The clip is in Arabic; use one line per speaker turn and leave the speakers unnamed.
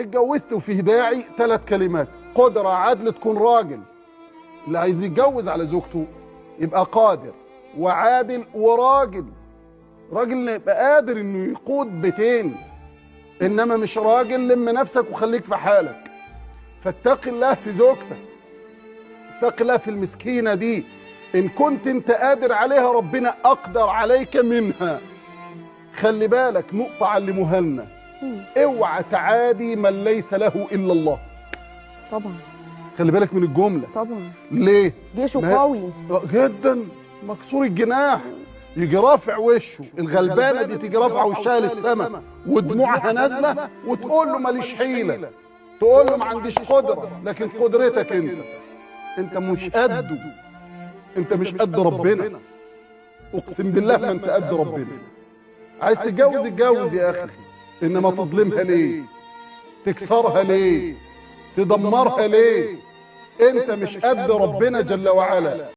اتجوزت وفيه داعي 3 كلمات: قدرة، عدل، تكون راجل. اللي عايز يتجوز على زوجته يبقى قادر وعادل وراجل. راجل يبقى قادر انه يقود بيتين، انما مش راجل لم نفسك وخليك في حالك. فاتق الله في زوجتك، اتق الله في المسكينة دي. ان كنت انت قادر عليها ربنا اقدر عليك منها. خلي بالك، نقطة علموها لنا: اوعى تعادي من ليس له الا الله.
طبعا.
خلي بالك من الجملة.
طبعا.
ليه؟
جيشه قوي
جدا، مكسور الجناح، يجي رافع وشه. الغلبانة دي تيجي رافعة وشها للسماء ودموعها نازلة وتقول له ماليش حيلة، تقول له ما عنديش قدرة. لكن قدرتك انت مش قده، انت مش قد ربنا. اقسم بالله ما انت قد ربنا. عايز تتجوز اتجوز يا اخي، انما تظلمها ليه؟ تكسرها ليه؟ تدمرها ليه؟ انت مش قد ربنا جل وعلا.